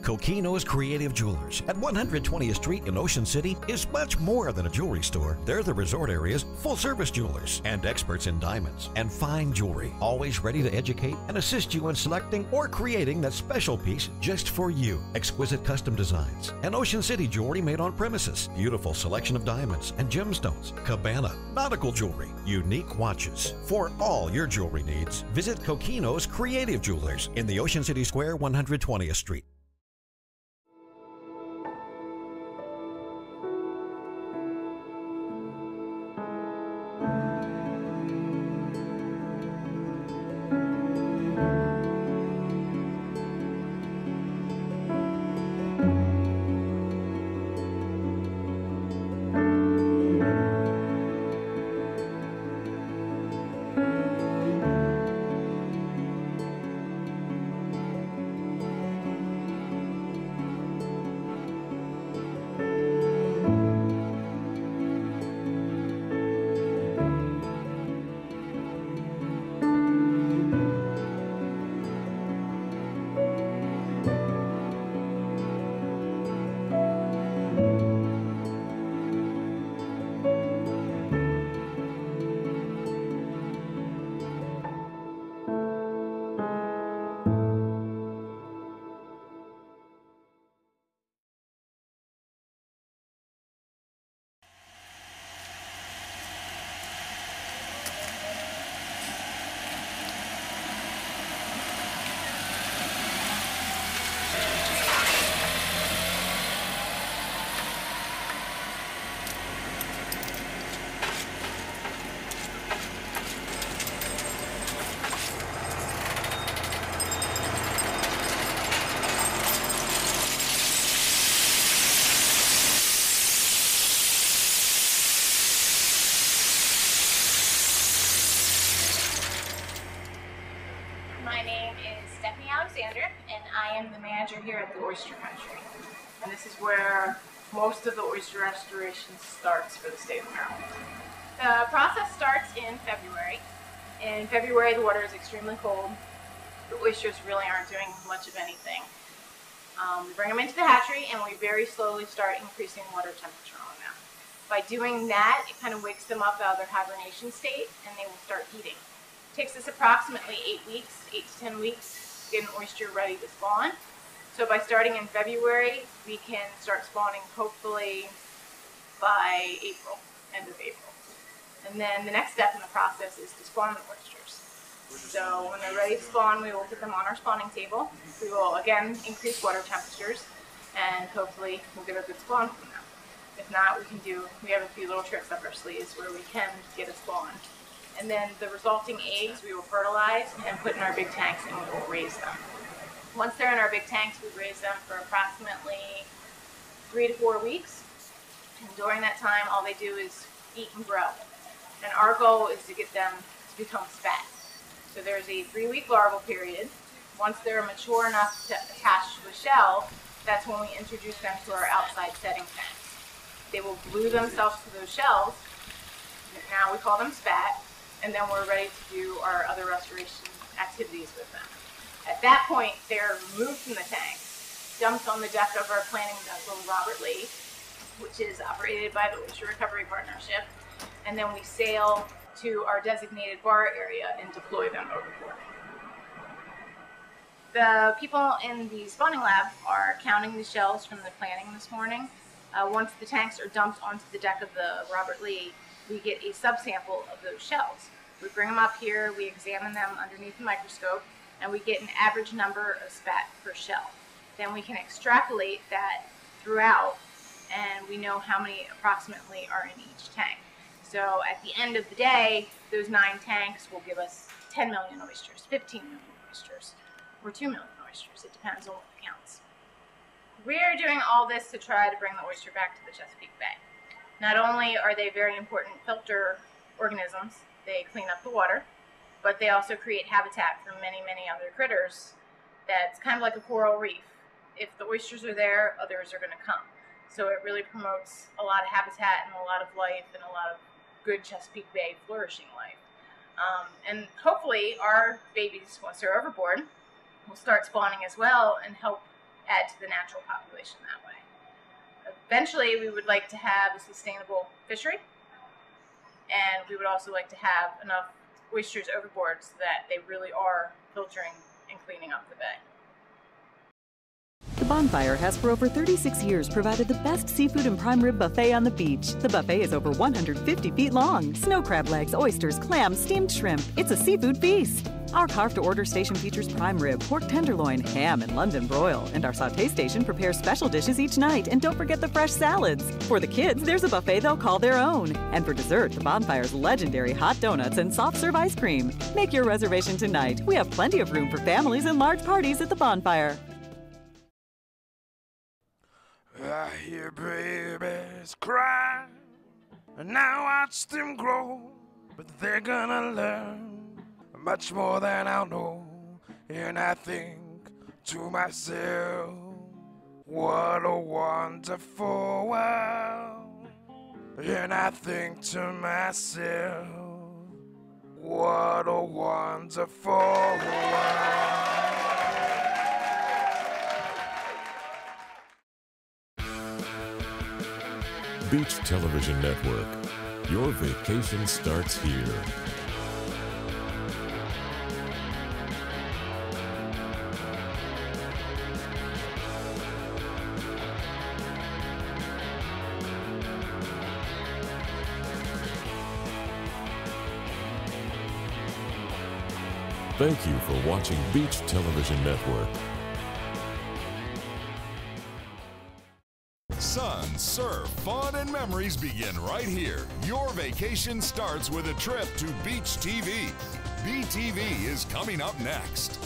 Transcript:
Coquino's Creative Jewelers at 120th Street in Ocean City is much more than a jewelry store. They're the resort area's full-service jewelers and experts in diamonds and fine jewelry, always ready to educate and assist you in selecting or creating that special piece just for you. Exquisite custom designs and Ocean City jewelry made on premises. Beautiful selection of diamonds and gemstones, cabana, nautical jewelry, unique watches. For all your jewelry needs, visit Coquino's Creative Jewelers in the Ocean City Square, 120th Street. And I am the manager here at the Oyster Country. And this is where most of the oyster restoration starts for the state of Maryland. The process starts in February. In February, the water is extremely cold. The oysters really aren't doing much of anything. We bring them into the hatchery and we very slowly start increasing water temperature on them. By doing that, it kind of wakes them up out of their hibernation state and they will start heating. It takes us approximately 8 weeks, 8 to 10 weeks, to get an oyster ready to spawn. So by starting in February, we can start spawning hopefully by April, end of April. And then the next step in the process is to spawn the oysters. So when they're ready to spawn, we will put them on our spawning table. We will again increase water temperatures and hopefully we'll get a good spawn from them. If not, we have a few little tricks up our sleeves where we can get a spawn. And then the resulting eggs we will fertilize and put in our big tanks and we will raise them. Once they're in our big tanks, we raise them for approximately 3 to 4 weeks. And during that time, all they do is eat and grow. And our goal is to get them to become spat. So there's a 3-week larval period. Once they're mature enough to attach to a shell, that's when we introduce them to our outside setting tanks. They will glue themselves to those shells. Now we call them spat. And then we're ready to do our other restoration activities with them. At that point, they're removed from the tank, dumped on the deck of our planning vessel, Robert Lee, which is operated by the Oyster Recovery Partnership, and then we sail to our designated bar area and deploy them overboard. The people in the spawning lab are counting the shells from the planning this morning. Once the tanks are dumped onto the deck of the Robert Lee, we get a subsample of those shells. We bring them up here, we examine them underneath the microscope, and we get an average number of spat per shell. Then we can extrapolate that throughout, and we know how many approximately are in each tank. So at the end of the day, those 9 tanks will give us 10 million oysters, 15 million oysters, or 2 million oysters. It depends on what counts. We're doing all this to try to bring the oyster back to the Chesapeake Bay. Not only are they very important filter organisms, they clean up the water, but they also create habitat for many, many other critters that's kind of like a coral reef. If the oysters are there, others are going to come. So it really promotes a lot of habitat and a lot of life and a lot of good Chesapeake Bay flourishing life. And hopefully our babies, once they're overboard, will start spawning as well and help add to the natural population that way. Eventually, we would like to have a sustainable fishery, and we would also like to have enough oysters overboard so that they really are filtering and cleaning up the bay. The Bonfire has for over 36 years provided the best seafood and prime rib buffet on the beach. The buffet is over 150 feet long. Snow crab legs, oysters, clams, steamed shrimp. It's a seafood feast. Our carve-to-order station features prime rib, pork tenderloin, ham, and London broil. And our sauté station prepares special dishes each night. And don't forget the fresh salads. For the kids, there's a buffet they'll call their own. And for dessert, the Bonfire's legendary hot donuts and soft-serve ice cream. Make your reservation tonight. We have plenty of room for families and large parties at the Bonfire. I hear babies cry, and now watch them grow, but they're gonna learn much more than I'll know. And I think to myself, what a wonderful world. And I think to myself, what a wonderful world. Beach Television Network. Your vacation starts here. Thank you for watching Beach Television Network. Sun, surf, fun, and memories begin right here. Your vacation starts with a trip to Beach TV. BTV is coming up next.